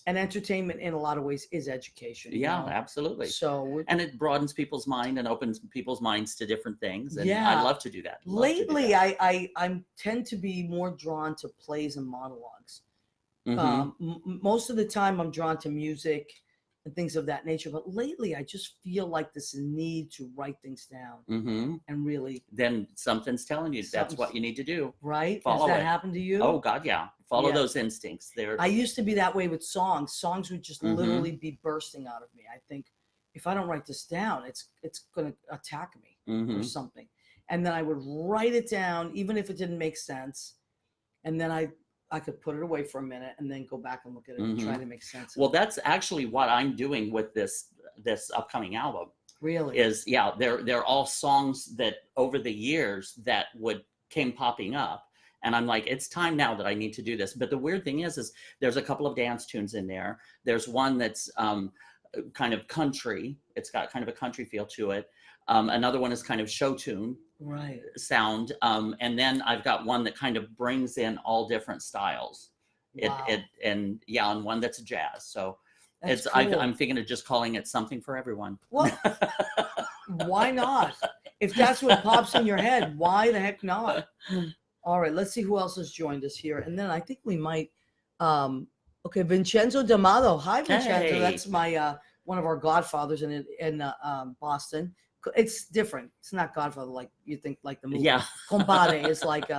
and entertainment in a lot of ways is education. Yeah, absolutely. So and it broadens people's mind and opens people's minds to different things. And I love to do that. Lately, I tend to be more drawn to plays and monologues. Most of the time I'm drawn to music and things of that nature. But lately I just feel like this need to write things down and really. Then something's telling you that's what you need to do. Right? Has that happened to you? Oh God, yeah. Follow those instincts. I used to be that way with songs. Songs would just literally be bursting out of me. I think if I don't write this down, it's going to attack me or something. And then I would write it down, even if it didn't make sense. And then I could put it away for a minute and then go back and look at it and try to make sense of it. Well, that's actually what I'm doing with this upcoming album. Really? They're all songs that over the years that came popping up. And I'm like, it's time now that I need to do this. But the weird thing is there's a couple of dance tunes in there. There's one that's kind of country. It's got kind of a country feel to it. Another one is kind of show tune sound. And then I've got one that kind of brings in all different styles. Wow. And one that's jazz. So that's cool. I'm thinking of just calling it something for everyone. Well, why not? If that's what pops in your head, why the heck not? All right, let's see who else has joined us here. And then I think we might, Vincenzo D'Amato. Hi, Vincenzo. Hey. That's my, one of our godfathers in Boston. It's different. It's not Godfather like you think, like the movie. Yeah. Compadre is like,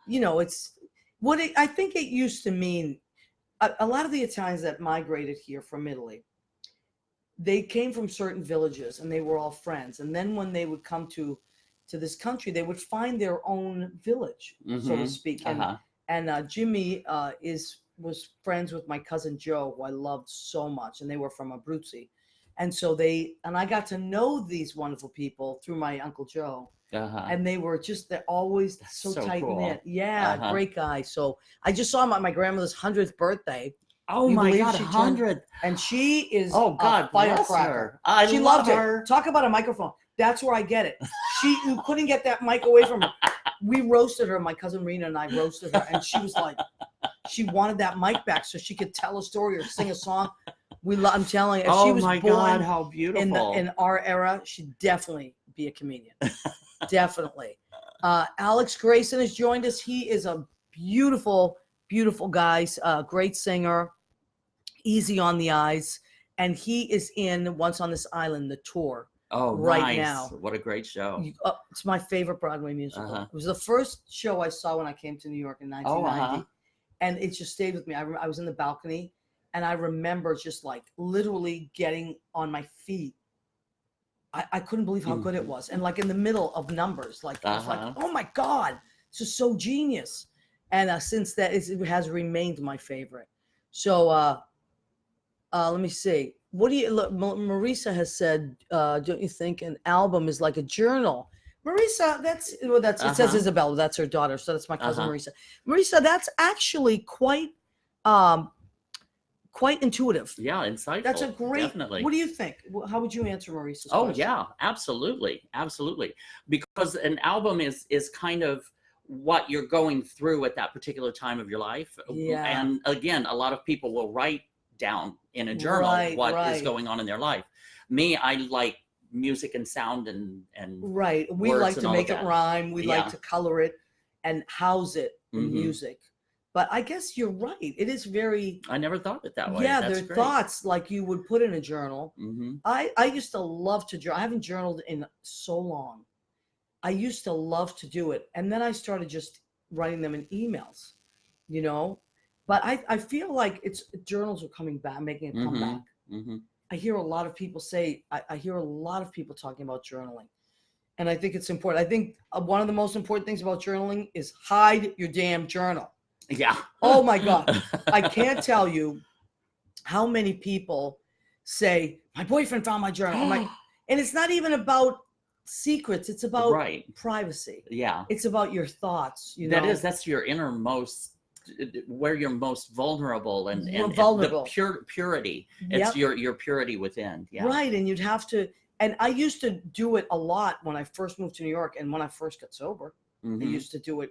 it's what I think it used to mean. A lot of the Italians that migrated here from Italy, they came from certain villages and they were all friends. And then when they would come to this country, they would find their own village, so to speak. And Jimmy was friends with my cousin Joe, who I loved so much, and they were from Abruzzi. And so I got to know these wonderful people through my Uncle Joe. And they're always so tight knit. Yeah, great guy. So I just saw him at my grandmother's 100th birthday. Oh my God, 100th. And she is a firecracker. She loved her. It. Talk about a microphone. That's where I get it. You couldn't get that mic away from her. We roasted her. My cousin Rena and I roasted her. And she was like, she wanted that mic back so she could tell a story or sing a song. I'm telling you, if she was born God, how beautiful. In our era, she'd definitely be a comedian. Definitely. Alex Grayson has joined us. He is a beautiful, beautiful guy, great singer, easy on the eyes. And he is in Once on This Island, the tour. Oh, right now. What a great show. It's my favorite Broadway musical. It was the first show I saw when I came to New York in 1990. And it just stayed with me. I was in the balcony. And I remember just like literally getting on my feet. I couldn't believe how good it was. And like in the middle of numbers, like I was like, oh my God, this is so genius. And since that, it has remained my favorite. So let me see. What do you look? Marisa has said, don't you think an album is like a journal? Marisa, that's it says Isabella. That's her daughter. So that's my cousin Marisa. Marisa, that's actually um, quite intuitive. Yeah, insightful. That's a great. Definitely. What do you think? How would you answer Marisa's Oh question? yeah, absolutely, absolutely. Because an album is kind of what you're going through at that particular time of your life. Yeah. And again, a lot of people will write down in a journal what is going on in their life. Me, I like music and sound and right. We words like and to all make of it that. rhyme. We Yeah. like to color it and house it in Mhm. music. But I guess you're right. It is very. I never thought of it that way. Yeah, That's they're great. thoughts like you would put in a journal. Mm-hmm. I used to love to journal. I haven't journaled in so long. I used to love to do it. And then I started just writing them in emails, you know? But I feel like journals are coming back, making a comeback. Mm-hmm. I hear a lot of people say, I hear a lot of people talking about journaling. And I think it's important. I think one of the most important things about journaling is hide your damn journal. Yeah. Oh my God. I can't tell you how many people say, my boyfriend found my journal. And it's not even about secrets. It's about privacy. Yeah. It's about your thoughts. You know? That's your innermost, where you're most vulnerable and vulnerable. The purity. Yep. It's your purity within. Yeah. Right. And you'd have to, and I used to do it a lot when I first moved to New York and when I first got sober. Mm-hmm. I used to do it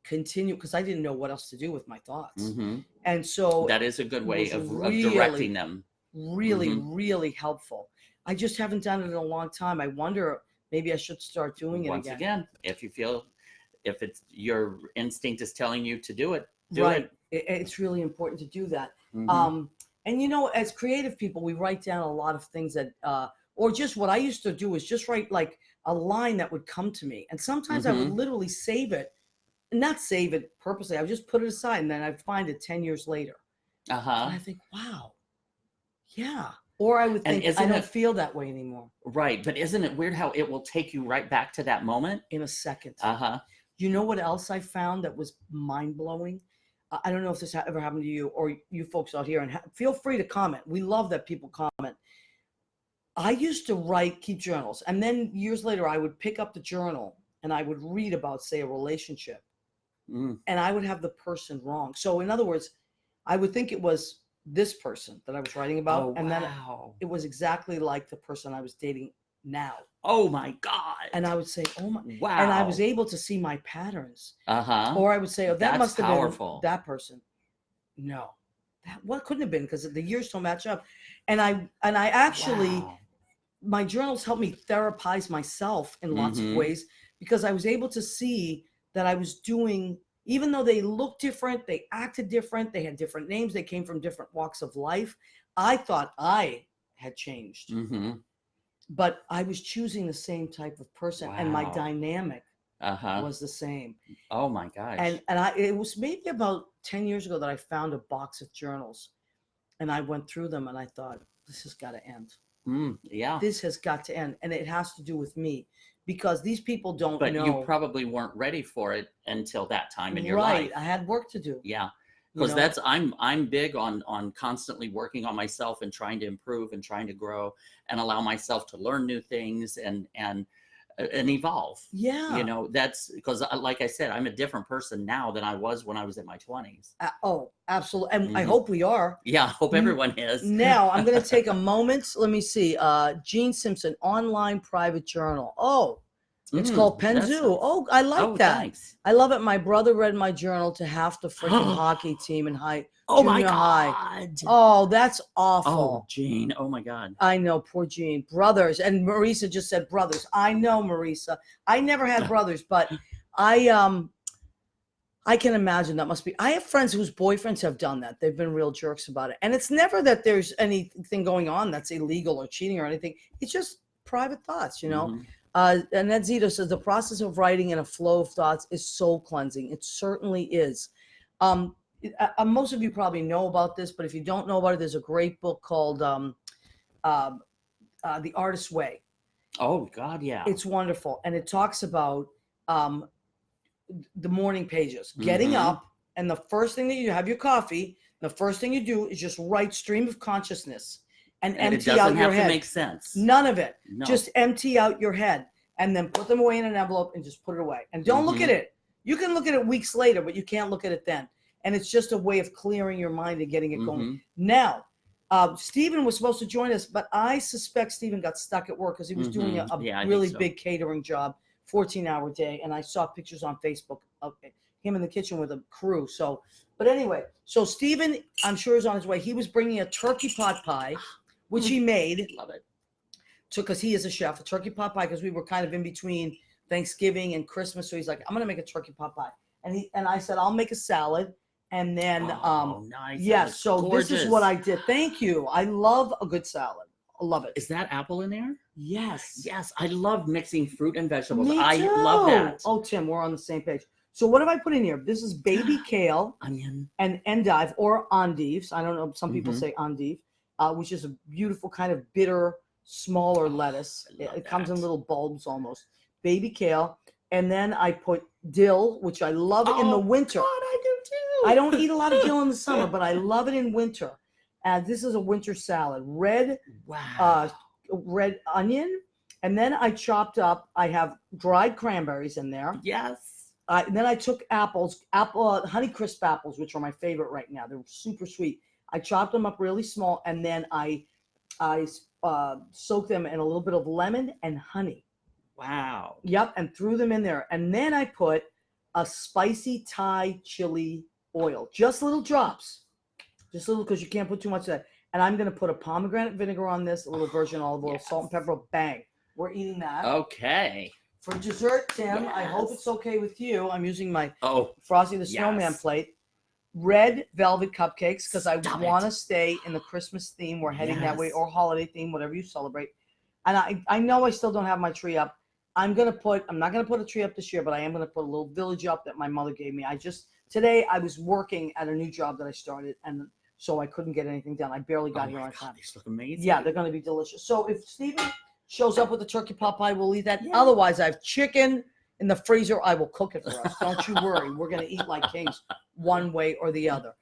continue because I didn't know what else to do with my thoughts. Mm-hmm. And so that is a good way of directing them. Really, really helpful. I just haven't done it in a long time. I wonder, maybe I should start doing it once again. If you feel, if it's your instinct is telling you to do it, do it. It's really important to do that. Mm-hmm. And you know, as creative people, we write down a lot of things that, or just what I used to do is just write like a line that would come to me. And sometimes I would literally save it, not save it purposely. I would just put it aside and then I'd find it 10 years later. And I think, wow, yeah. Or I would think, I don't feel that way anymore. Right. But isn't it weird how it will take you right back to that moment? In a second. You know what else I found that was mind-blowing? I don't know if this ever happened to you or you folks out here, and feel free to comment. We love that people comment. I used to keep journals, and then years later, I would pick up the journal and I would read about, say, a relationship, and I would have the person wrong. So in other words, I would think it was this person that I was writing about, and then it was exactly like the person I was dating now. Oh my God. And I would say, oh my, wow. And I was able to see my patterns. Or I would say, oh, that must have been that person. No, what couldn't have been, because the years don't match up. And I actually, my journals helped me therapize myself in lots of ways, because I was able to see that I was doing, even though they looked different, they acted different, they had different names, they came from different walks of life. I thought I had changed. But I was choosing the same type of person, and my dynamic was the same. Oh my gosh. And it was maybe about 10 years ago that I found a box of journals, and I went through them and I thought, this has got to end. Yeah. This has got to end. And it has to do with me, because these people don't know. But you probably weren't ready for it until that time in your life. Right. I had work to do. Yeah. Because I'm big on constantly working on myself and trying to improve and trying to grow and allow myself to learn new things and evolve. Yeah. You know, that's because, like I said, I'm a different person now than I was when I was in my 20s. Oh, absolutely. And I hope we are. Yeah, I hope everyone is. Now, I'm going to take a moment. Let me see. Gene Simpson, online private journal. Oh, it's called Penzu. Oh, I like that. Thanks. I love it. My brother read my journal to half the freaking hockey team in junior high. Oh, that's awful. Oh, Gene. Oh my God. I know, poor Gene. Brothers. And Marisa just said brothers. I know, Marisa. I never had brothers, but I can imagine that must be. I have friends whose boyfriends have done that. They've been real jerks about it. And it's never that there's anything going on that's illegal or cheating or anything. It's just private thoughts, you know. And Ed Zito says the process of writing in a flow of thoughts is soul cleansing. It certainly is. Most of you probably know about this, but if you don't know about it, there's a great book called The Artist's Way. Oh God, yeah. It's wonderful. And it talks about the morning pages, getting up And the first thing that you have your coffee, the first thing you do is just write stream of consciousness and And it empty doesn't out your have to head. make sense. None of it. No. Just empty out your head and then put them away in an envelope and just put it away. And don't look at it. You can look at it weeks later, but you can't look at it then. And it's just a way of clearing your mind and getting it going. Now, Stephen was supposed to join us, but I suspect Stephen got stuck at work because he was doing a really big catering job, 14-hour day. And I saw pictures on Facebook of him in the kitchen with a crew. So, but anyway, so Stephen, I'm sure, is on his way. He was bringing a turkey pot pie, which he made. Love it. Because he is a chef, a turkey pot pie, because we were kind of in between Thanksgiving and Christmas. So he's like, I'm going to make a turkey pot pie. And I said, I'll make a salad. And then, nice. yeah, so gorgeous. This is what I did. Thank you. I love a good salad. I love it. Is that apple in there? Yes. Yes. I love mixing fruit and vegetables. Me I too. love that. Oh, Tim, we're on the same page. So what have I put in here? This is baby kale, onion, and endive or endives. I don't know. Some people say endive, which is a beautiful kind of bitter, smaller lettuce. It comes in little bulbs almost. Baby kale. And then I put dill, which I love it in the winter. God, I do too. I don't eat a lot of dill in the summer, but I love it in winter. And this is a winter salad. Red onion. And then I chopped up, I have dried cranberries in there. Yes. And then I took Honeycrisp apples, which are my favorite right now. They're super sweet. I chopped them up really small, and then I soaked them in a little bit of lemon and honey. Wow. Yep, and threw them in there. And then I put a spicy Thai chili oil, just little drops, just little, because you can't put too much of that. And I'm going to put a pomegranate vinegar on this, a little virgin olive oil, salt and pepper, bang. We're eating that. Okay. For dessert, Tim, I hope it's okay with you. I'm using my Frosty the Snowman plate. Red velvet cupcakes, because I want to stay in the Christmas theme. We're heading that way, or holiday theme, whatever you celebrate. And I know I still don't have my tree up. I'm not going to put a tree up this year, but I am going to put a little village up that my mother gave me. Today I was working at a new job that I started, and so I couldn't get anything done. I barely got here on time. These look amazing. Yeah, they're going to be delicious. So if Stephen shows up with a turkey pot pie, we'll eat that. Yeah. Otherwise, I have chicken in the freezer. I will cook it for us. Don't you worry. We're going to eat like kings one way or the other.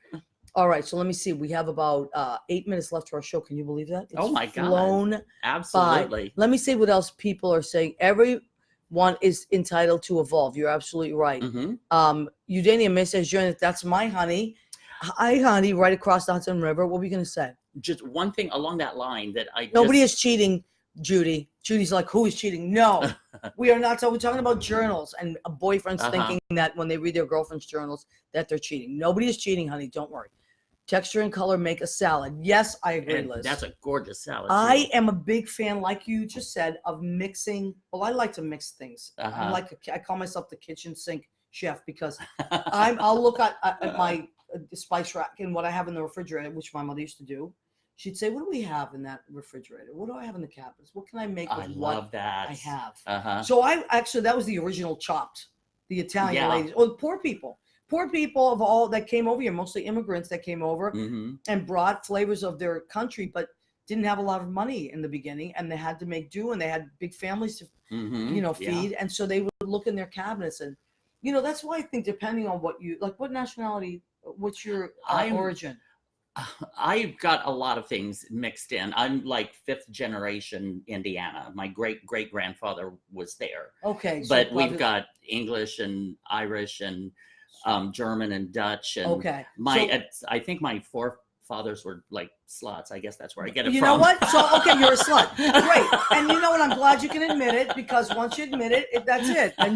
All right, so let me see. We have about 8 minutes left to our show. Can you believe that? Oh my God! Flown Absolutely. by. Let me see what else people are saying. Everyone is entitled to evolve. You're absolutely right. Eudania May says, "That's my honey. Hi, honey, right across the Hudson River." What were you going to say? Just one thing along that line that Nobody is cheating, Judy. Judy's like, who is cheating? No, we are not. So we're talking about journals and boyfriends thinking that when they read their girlfriend's journals that they're cheating. Nobody is cheating, honey. Don't worry. Texture and color make a salad. Yes, I agree, Liz. That's a gorgeous salad. I am a big fan, like you just said, of mixing. Well, I like to mix things. I call myself the kitchen sink chef because I'll look at my spice rack and what I have in the refrigerator, which my mother used to do. She'd say, "What do we have in that refrigerator? What do I have in the cabinets? What can I make with what I have?" So that was the original Chopped, the Italian ladies, or poor people of all that came over here, mostly immigrants that came over and brought flavors of their country, but didn't have a lot of money in the beginning, and they had to make do, and they had big families to, feed, and so they would look in their cabinets, and that's why I think depending on what nationality, what's your origin. I've got a lot of things mixed in. I'm like 5th generation Indiana. My great grandfather was there. Okay, but we've got English and Irish and German and Dutch, and I think my forefathers were like sluts. I guess that's where I get it from. You know what? So you're a slut. Great. And you know what? I'm glad you can admit it, because once you admit it, that's it. And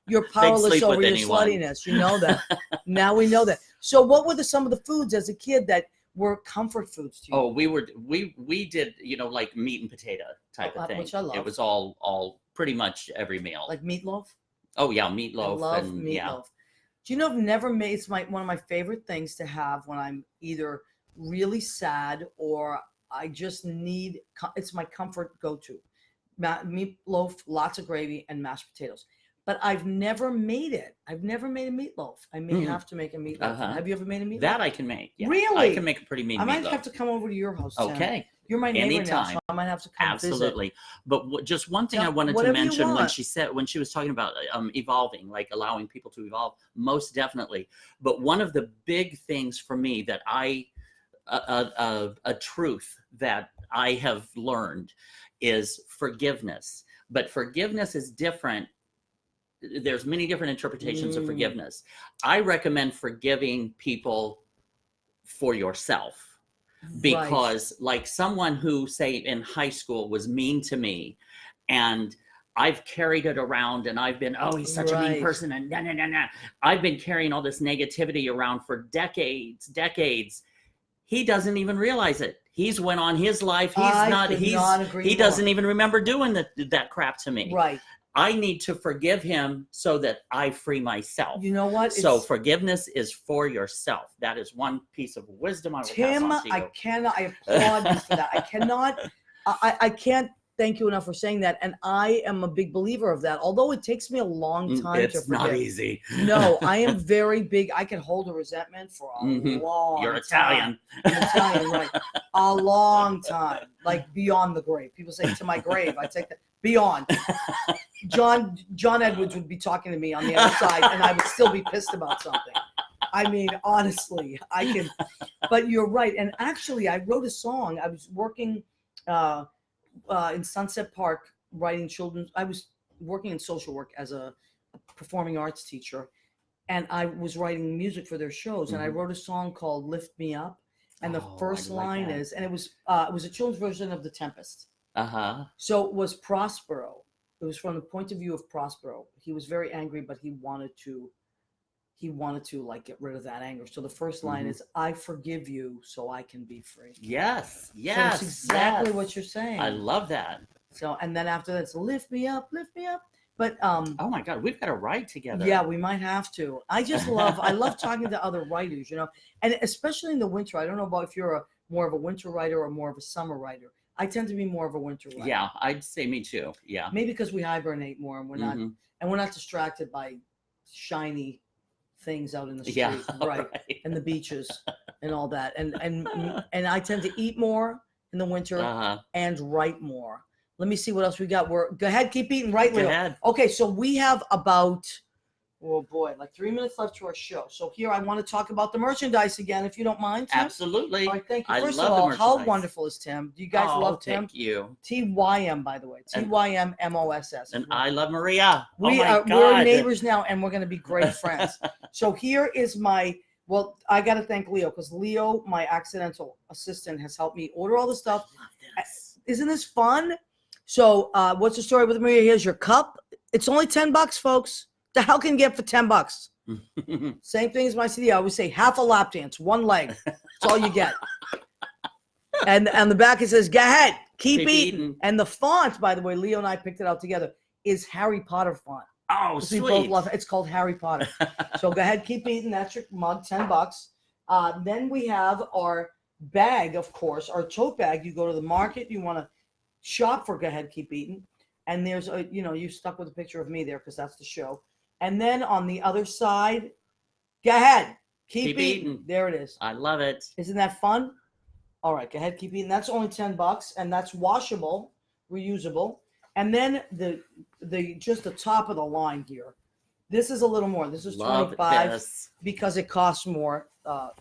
you're powerless over your sluttiness. You know that. Now we know that. So what were some of the foods as a kid that were comfort foods to you? Oh, we did, like meat and potato type of thing. Which I love. It was all pretty much every meal. Like meatloaf? Oh yeah, meatloaf. I love meatloaf. Yeah. Do you know I've never made, it's one of my favorite things to have when I'm either really sad or I just need, it's my comfort go-to. Meatloaf, lots of gravy, and mashed potatoes. but I've never made it. I've never made a meatloaf. I may have to make a meatloaf. Uh-huh. Have you ever made a meatloaf? That I can make. Yeah. Really? I can make a pretty mean I might meatloaf. have to come over to your house. Tim. Okay. You're my neighbor now, Anytime. so I might have to come Absolutely. visit. But just one thing Tell- I wanted to whatever you mention when want. she was talking about evolving, like allowing people to evolve, most definitely. But one of the big things for me that a truth that I have learned is forgiveness. But forgiveness is different. There's many different interpretations of forgiveness. I recommend forgiving people for yourself, because like someone who, say, in high school was mean to me, and I've carried it around, and I've been, oh, he's such a mean person, and I've been carrying all this negativity around for decades. He doesn't even realize it. He's went on his life. He doesn't even remember doing that crap to me. Right. I need to forgive him so that I free myself. You know what? So forgiveness is for yourself. That is one piece of wisdom I will pass on to you. I applaud you for that. I can't thank you enough for saying that. And I am a big believer of that. Although it takes me a long time to forgive. It's not easy. No, I am very big. I can hold a resentment for a long You're time. Italian. I'm Italian, right. A long time. Like beyond the grave. People say to my grave. I take that beyond. John Edwards would be talking to me on the other side, and I would still be pissed about something. I mean, honestly, but you're right. And actually, I wrote a song. I was working in Sunset Park writing children's. I was working in social work as a performing arts teacher, and I was writing music for their shows. And I wrote a song called "Lift Me Up," and the first line is, and it was a children's version of "The Tempest." So it was Prospero. It was from the point of view of Prospero. He was very angry, but he wanted to like get rid of that anger. So the first line is, "I forgive you so I can be free." Yes. So that's exactly what you're saying. I love that. So, and then after that, it's lift me up. But oh my God, we've got to write together. Yeah, we might have to. I love talking to other writers, and especially in the winter. I don't know about if you're more of a winter writer or more of a summer writer. I tend to be more of a winter writer. Yeah, I'd say me too. Yeah. Maybe because we hibernate more, and we're not distracted by shiny things out in the street, right? And the beaches and all that. And I tend to eat more in the winter and write more. Let me see what else we got. Go ahead, keep eating, right, Leo? Go ahead. Okay, so we have about, oh boy, like 3 minutes left to our show. So here I want to talk about the merchandise again, if you don't mind, Tim. Absolutely. All right, thank you. I First love of all, the how merchandise. wonderful is Tim? Do you guys love Tim? Thank you. TYM, by the way. TYMMOSS. And I love Maria. We're neighbors now, and we're going to be great friends. So here is well, I got to thank Leo, because Leo, my accidental assistant, has helped me order all the stuff. I love this. Isn't this fun? So what's the story with Maria? Here's your cup. It's only $10, folks. The hell can you get for $10? Same thing as my CD. I always say half a lap dance, one leg. That's all you get. And on the back it says, "Go ahead, keep eating." And the font, by the way, Leo and I picked it out together, is Harry Potter font. Oh, sweet. We both love it. It's called Harry Potter. So go ahead, keep eating. That's your mug, $10. Then we have our bag, of course, our tote bag. You go to the market, you want to shop for Go Ahead, Keep Eating. And there's you stuck with a picture of me there because that's the show. And then on the other side, go ahead, keep eating. There it is. I love it. Isn't that fun? All right, go ahead, keep eating. That's only $10, and that's washable, reusable. And then the just the top of the line here. This is a little more. This is $25 because it costs more,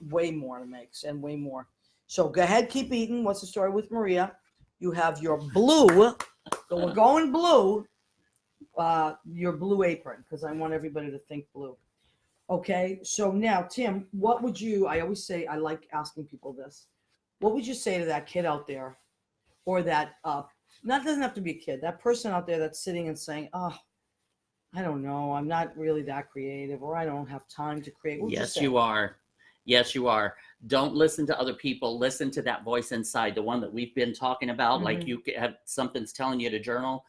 way more to make, and way more. So go ahead, keep eating. What's the story with Maria? You have your blue. So we're going blue. Your blue apron, because I want everybody to think blue. Okay, so now, Tim, what would you, I always say, I like asking people this. What would you say to that kid out there, or that, doesn't have to be a kid, that person out there that's sitting and saying, oh, I don't know, I'm not really that creative, or I don't have time to create. Yes, you are. Yes, you are. Don't listen to other people. Listen to that voice inside, the one that we've been talking about. Like you have something's telling you to journal.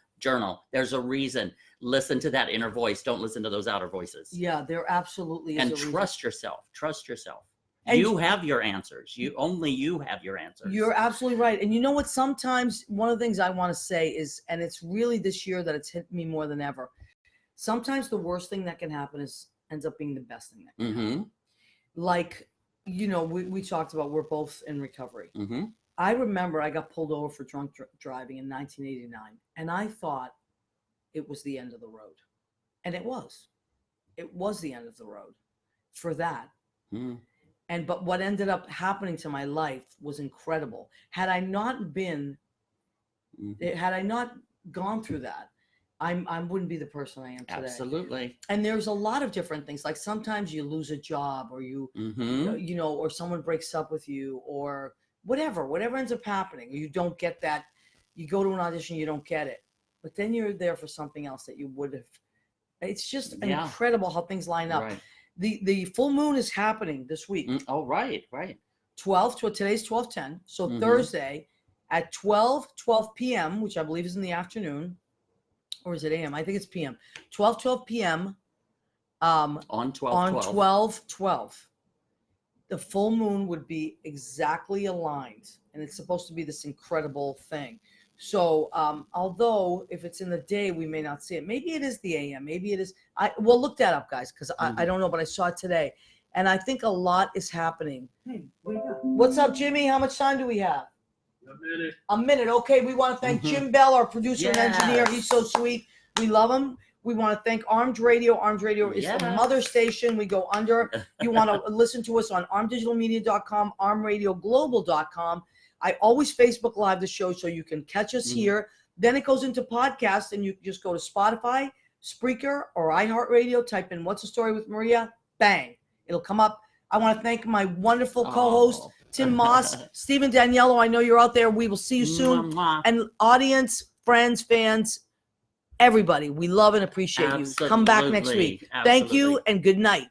There's a reason. Listen to that inner voice. Don't listen to those outer voices. Yeah, there absolutely is. And trust yourself. Trust yourself. And you have your answers. You have your answers. You're absolutely right. And you know what? Sometimes one of the things I want to say is, and it's really this year that it's hit me more than ever. sometimes the worst thing that can happen ends up being the best thing that can happen. Mm-hmm. Like, we talked about, we're both in recovery. Mm-hmm. I remember I got pulled over for drunk driving in 1989, and I thought it was the end of the road. And it was. It was the end of the road for that. Mm. But what ended up happening to my life was incredible. Had I not gone through that, I wouldn't be the person I am today. Absolutely. And there's a lot of different things. Like sometimes you lose a job, or or someone breaks up with you, or whatever ends up happening. You don't get that. You go to an audition, you don't get it, but then you're there for something else that you would have. It's just incredible how things line up. Right. The full moon is happening this week. Oh, right. Today's 12:10. So Thursday at 12 p.m., which I believe is in the afternoon, or is it a.m.? I think it's p.m. 12 p.m. On 12/12. The full moon would be exactly aligned, and it's supposed to be this incredible thing. So, although if it's in the day, we may not see it. Maybe it is the AM. Maybe it is. We'll look that up, guys, because I don't know, but I saw it today, and I think a lot is happening. Hey, wake up. What's up, Jimmy? How much time do we have? A minute. Okay. We want to thank Jim Bell, our producer and engineer. He's so sweet. We love him. We want to thank Armed Radio. Armed Radio is the mother station. We go under. You want to listen to us on armdigitalmedia.com, armradioglobal.com. I always Facebook Live the show so you can catch us here. Then it goes into podcast, and you just go to Spotify, Spreaker, or iHeartRadio. Type in "What's the Story with Maria?" Bang. It'll come up. I want to thank my wonderful co-host, Tim Moss, Stephen Daniello. I know you're out there. We will see you soon. And audience, friends, fans, everybody, we love and appreciate you. Come back next week. Thank you and good night.